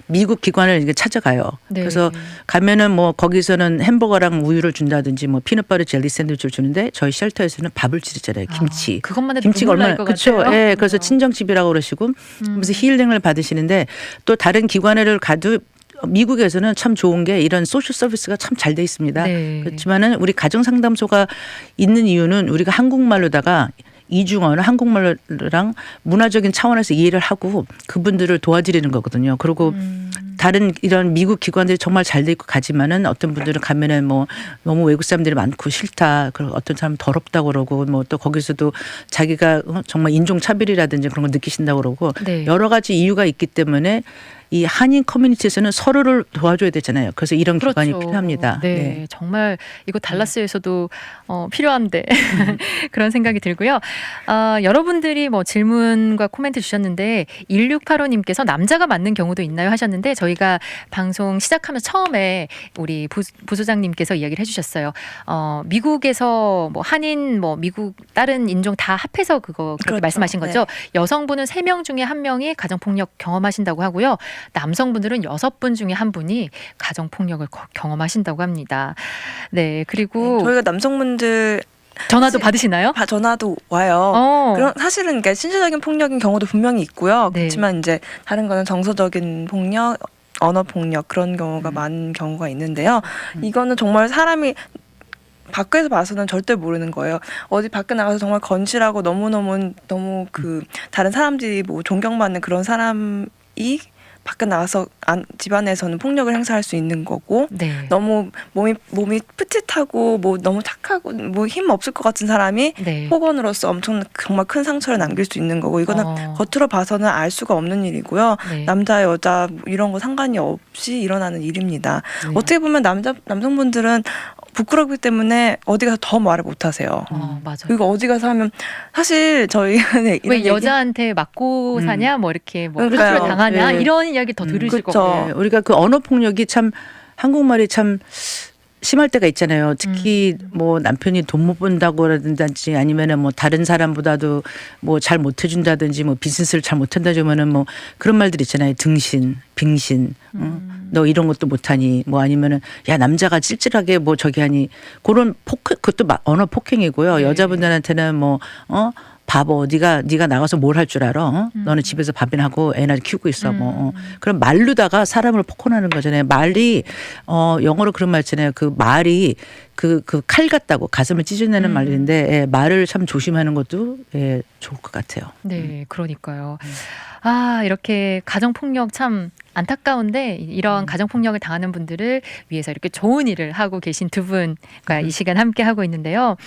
[SPEAKER 3] 미국 기관을 이게 찾아가요.
[SPEAKER 1] 네.
[SPEAKER 3] 그래서 가면은 뭐 거기서는 햄버거랑 우유를 준다든지 뭐 피넛버터 젤리 샌드위치를 주는데 저희 쉘터에서는 밥을 드리잖아요. 김치.
[SPEAKER 1] 그것만 해도
[SPEAKER 3] 김치가
[SPEAKER 1] 눈물
[SPEAKER 3] 얼마나
[SPEAKER 1] 날것
[SPEAKER 3] 그렇죠.
[SPEAKER 1] 같아요.
[SPEAKER 3] 예, 그래서 친정집이라고 그러시고 그래서 힐링을 받으시는데 또 다른 기관을 가도 미국에서는 참 좋은 게 이런 소셜 서비스가 참 잘 돼 있습니다.
[SPEAKER 1] 네.
[SPEAKER 3] 그렇지만은 우리 가정 상담소가 있는 이유는 우리가 한국말로다가 이중어는 한국말랑 문화적인 차원에서 이해를 하고 그분들을 도와드리는 거거든요. 그리고 다른 이런 미국 기관들이 정말 잘 돼 있고 가지만은 어떤 분들은 가면은 뭐 너무 외국 사람들이 많고 싫다. 그리고 어떤 사람은 더럽다고 그러고 뭐 또 거기서도 자기가 정말 인종 차별이라든지 그런 걸 느끼신다고 그러고
[SPEAKER 1] 네.
[SPEAKER 3] 여러 가지 이유가 있기 때문에 이 한인 커뮤니티에서는 서로를 도와줘야 되잖아요. 그래서 이런 기관이 필요합니다.
[SPEAKER 1] 네, 정말 이거 달라스에서도 필요한데 그런 생각이 들고요. 여러분들이 뭐 질문과 코멘트 주셨는데 1685님께서 남자가 맞는 경우도 있나요 하셨는데 저희가 방송 시작하면서 처음에 우리 부소장님께서 이야기를 해주셨어요. 미국에서 뭐 한인 뭐 미국 다른 인종 다 합해서 그렇게
[SPEAKER 2] 그렇죠.
[SPEAKER 1] 말씀하신 거죠. 여성분은 3명 중에 1명이 가정폭력 경험하신다고 하고요. 남성분들은 6분 중에 1분이 가정폭력을 경험하신다고 합니다. 네, 그리고
[SPEAKER 2] 저희가 남성분들
[SPEAKER 1] 전화도 받으시나요?
[SPEAKER 2] 전화도 와요. 그런 사실은 그러니까 신체적인 폭력인 경우도 분명히 있고요.
[SPEAKER 1] 네.
[SPEAKER 2] 그렇지만 이제 다른 거는 정서적인 폭력, 언어 폭력 그런 경우가 많은 경우가 있는데요. 이거는 정말 사람이 밖에서 봐서는 절대 모르는 거예요. 어디 밖에 나가서 정말 건실하고 너무 그 다른 사람들이 뭐 존경받는 그런 사람이 밖에 나가서 집안에서는 폭력을 행사할 수 있는 거고
[SPEAKER 1] 네.
[SPEAKER 2] 너무 몸이 푸릿하고 뭐 너무 착하고 뭐 힘 없을 것 같은 사람이
[SPEAKER 1] 네.
[SPEAKER 2] 폭언으로서 엄청 정말 큰 상처를 남길 수 있는 거고 이거는 겉으로 봐서는 알 수가 없는 일이고요.
[SPEAKER 1] 네.
[SPEAKER 2] 남자 여자 뭐 이런 거 상관이 없이 일어나는 일입니다.
[SPEAKER 3] 네.
[SPEAKER 2] 어떻게 보면 남성분들은 부끄럽기 때문에 어디 가서 더 말을 못 하세요.
[SPEAKER 1] 맞아요.
[SPEAKER 2] 그리고 어디 가서 하면 사실 저희는
[SPEAKER 1] 왜 여자한테 맞고 사냐 뭐 이렇게 뭐
[SPEAKER 2] 그러니까요.
[SPEAKER 1] 루트를 당하냐
[SPEAKER 3] 네.
[SPEAKER 1] 이런 이야기 더 들으실
[SPEAKER 2] 그렇죠.
[SPEAKER 1] 거고요.
[SPEAKER 3] 네, 우리가 그 언어 폭력이 참 한국말이 참 심할 때가 있잖아요. 특히 뭐 남편이 돈 못 번다고라든지 아니면은 뭐 다른 사람보다도 뭐 잘 못 해준다든지 뭐 비즈니스를 잘 못한다지 하면은 뭐 그런 말들 있잖아요. 등신, 빙신, 너 이런 것도 못하니 뭐 아니면은 야 남자가 찔찔하게 뭐 저기 하니 그런 그것도 언어 폭행이고요.
[SPEAKER 1] 네.
[SPEAKER 3] 여자분들한테는 뭐 바보 네가 나가서 뭘 할 줄 알아? 너는 집에서 밥이나 하고 애나 키우고 있어. 그럼 말로다가 사람을 폭언하는 거잖아요. 말이 영어로 그런 말 있잖아요. 그 말이 그 칼 같다고 가슴을 찢어내는 말인데 예, 말을 참 조심하는 것도 예, 좋을 것 같아요.
[SPEAKER 1] 네, 그러니까요. 이렇게 가정폭력 참 안타까운데 이런 가정폭력을 당하는 분들을 위해서 이렇게 좋은 일을 하고 계신 두 분과 이 시간 함께 하고 있는데요.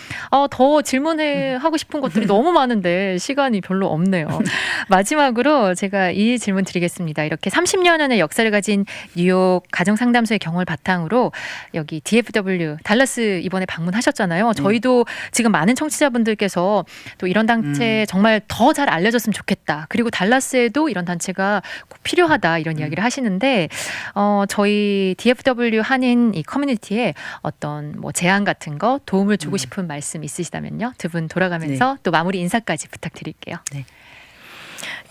[SPEAKER 1] 더 질문을 하고 싶은 것들이 너무 많은데 시간이 별로 없네요. 마지막으로 제가 이 질문 드리겠습니다. 이렇게 30년의 역사를 가진 뉴욕 가정상담소의 경험을 바탕으로 여기 DFW 달라스 이번에 방문하셨잖아요. 저희도 지금 많은 청취자분들께서 또 이런 단체 정말 더 잘 알려졌으면 좋겠다. 그리고 달라스에도 이런 단체가 꼭 필요하다 이런 이야기를 하시는데 저희 DFW 한인 이 커뮤니티에 어떤 뭐 제안 같은 거 도움을 주고 싶은 말씀 있으시다면요. 두 분 돌아가면서 또 마무리 인사까지 부탁드릴게요.
[SPEAKER 3] 네.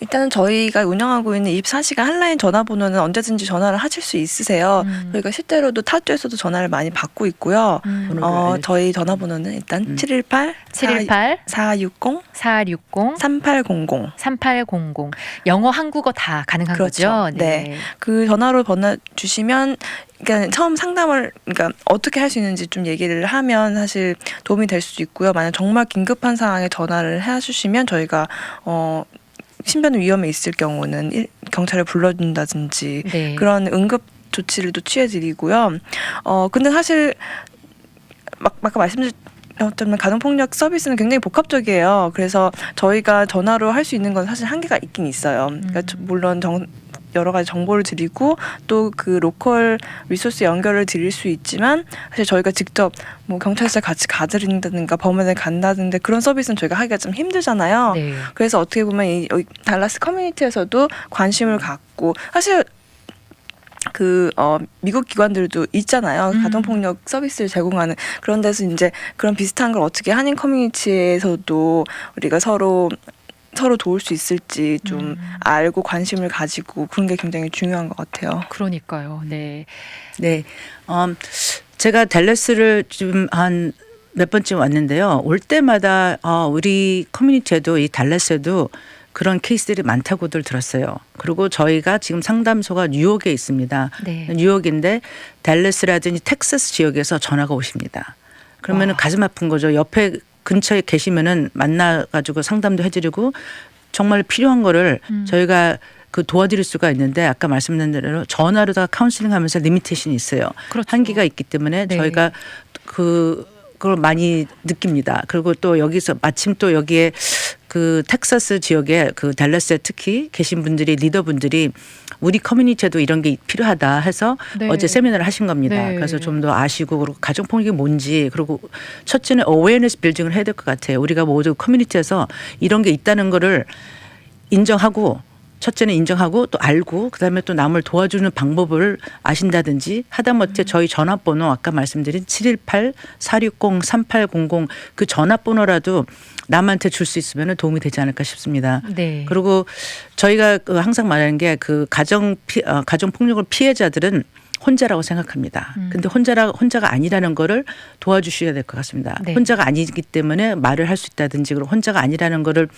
[SPEAKER 2] 일단은 저희가 운영하고 있는 24시간 한라인 전화번호는 언제든지 전화를 하실 수 있으세요. 저희가 실제로도 타주에서도 전화를 많이 받고 있고요. 저희 전화번호는 일단 718 460 3800
[SPEAKER 1] 3800 영어 한국어 다 가능한
[SPEAKER 2] 그렇죠.
[SPEAKER 1] 거죠.
[SPEAKER 2] 네. 그 전화로 전화 주시면 그러니까 처음 상담을 그러니까 어떻게 할 수 있는지 좀 얘기를 하면 사실 도움이 될 수도 있고요. 만약 정말 긴급한 상황에 전화를 해주시면 저희가 신변 위험에 있을 경우는 경찰을 불러준다든지
[SPEAKER 1] 네.
[SPEAKER 2] 그런 응급 조치를 또 취해드리고요. 근데 사실 아까 말씀드렸던 가정폭력 서비스는 굉장히 복합적이에요. 그래서 저희가 전화로 할 수 있는 건 사실 한계가 있긴 있어요. 그러니까 물론 여러 가지 정보를 드리고 또 그 로컬 리소스 연결을 드릴 수 있지만 사실 저희가 직접 뭐 경찰서 같이 가드린다든가 법원에 간다든가 그런 서비스는 저희가 하기가 좀 힘들잖아요.
[SPEAKER 1] 네.
[SPEAKER 2] 그래서 어떻게 보면 이 달라스 커뮤니티에서도 관심을 갖고 사실 미국 기관들도 있잖아요. 가정폭력 서비스를 제공하는 그런 데서 이제 그런 비슷한 걸 어떻게 한인 커뮤니티에서도 우리가 서로 도울 수 있을지 좀 알고 관심을 가지고 그런 게 굉장히 중요한 것 같아요.
[SPEAKER 1] 그러니까요. 네.
[SPEAKER 3] 네. 제가 댈러스를 좀 한 몇 번쯤 왔는데요. 올 때마다 우리 커뮤니티에도 이 댈러스에도 그런 케이스들이 많다고들 들었어요. 그리고 저희가 지금 상담소가 뉴욕에 있습니다.
[SPEAKER 1] 네.
[SPEAKER 3] 뉴욕인데 댈러스라든지 텍사스 지역에서 전화가 오십니다. 그러면은 가슴 아픈 거죠. 옆에 근처에 계시면은 만나가지고 상담도 해드리고 정말 필요한 거를 저희가 도와드릴 수가 있는데 아까 말씀드린 대로 전화로 다 카운슬링하면서 리미테이션이 있어요.
[SPEAKER 1] 그렇죠.
[SPEAKER 3] 한계가 있기 때문에
[SPEAKER 1] 네.
[SPEAKER 3] 저희가 그걸 많이 느낍니다. 그리고 또 여기서 마침 또 여기에 텍사스 지역에 댈러스에 특히 계신 분들이 리더분들이 우리 커뮤니티에도 이런 게 필요하다 해서
[SPEAKER 1] 네.
[SPEAKER 3] 어제 세미나를 하신 겁니다.
[SPEAKER 1] 네.
[SPEAKER 3] 그래서 좀 더 아시고 그리고 가정폭력이 뭔지 그리고 첫째는 어웨어니스 빌딩을 해야 될 것 같아요. 우리가 모두 커뮤니티에서 이런 게 있다는 거를 인정하고 첫째는 인정하고 또 알고 그다음에 또 남을 도와주는 방법을 아신다든지 하다못해 저희 전화번호 아까 말씀드린 718-460-3800 그 전화번호라도 남한테 줄 수 있으면 도움이 되지 않을까 싶습니다.
[SPEAKER 1] 네.
[SPEAKER 3] 그리고 저희가 항상 말하는 게 가정 폭력을 피해자들은 혼자라고 생각합니다. 근데 혼자가 아니라는 거를 도와주셔야 될 것 같습니다.
[SPEAKER 1] 네.
[SPEAKER 3] 혼자가 아니기 때문에 말을 할 수 있다든지 그리고 혼자가 아니라는 거를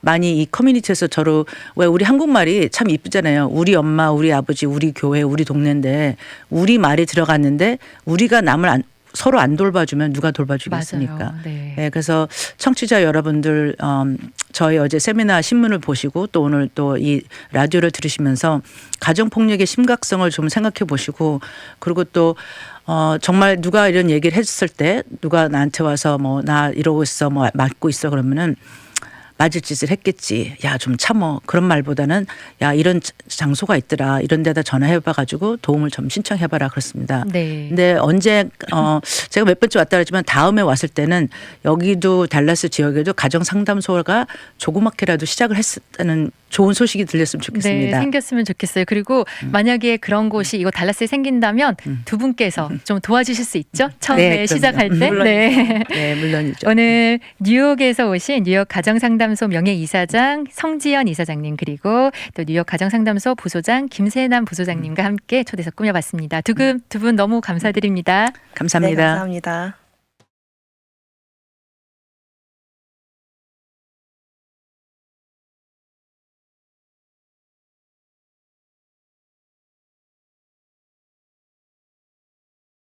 [SPEAKER 3] 많이 이 커뮤니티에서 저로 왜 우리 한국말이 참 이쁘잖아요. 우리 엄마, 우리 아버지, 우리 교회, 우리 동네인데 우리 말이 들어갔는데 우리가 남을 서로 안 돌봐주면 누가 돌봐주겠습니까?
[SPEAKER 1] 맞아요. 네.
[SPEAKER 3] 네, 그래서 청취자 여러분들 저희 어제 세미나 신문을 보시고 또 오늘 또 이 라디오를 들으시면서 가정폭력의 심각성을 좀 생각해 보시고 그리고 또 정말 누가 이런 얘기를 했을 때 누가 나한테 와서 뭐 나 이러고 있어 뭐 맞고 있어 그러면은 맞을 짓을 했겠지. 야, 좀 참어. 그런 말보다는 야, 이런 장소가 있더라. 이런 데다 전화해봐 가지고 도움을 좀 신청해봐라 그렇습니다.
[SPEAKER 1] 네.
[SPEAKER 3] 근데 언제 제가 몇 번째 왔다 그랬지만 다음에 왔을 때는 여기도 달라스 지역에도 가정상담소가 조그맣게라도 시작을 했다는 좋은 소식이 들렸으면 좋겠습니다.
[SPEAKER 1] 네, 생겼으면 좋겠어요. 그리고 만약에 그런 곳이 이거 달라스에 생긴다면 두 분께서 좀 도와주실 수 있죠? 처음에
[SPEAKER 3] 그럼요.
[SPEAKER 1] 시작할 때. 네.
[SPEAKER 3] 네, 물론이죠.
[SPEAKER 1] 오늘 뉴욕에서 오신 뉴욕 가정상담소 명예이사장 성지연 이사장님 그리고 또 뉴욕 가정상담소 부소장 김세남 부소장님과 함께 초대석 꾸며봤습니다. 두 분 너무 감사드립니다.
[SPEAKER 3] 감사합니다.
[SPEAKER 2] 네, 감사합니다.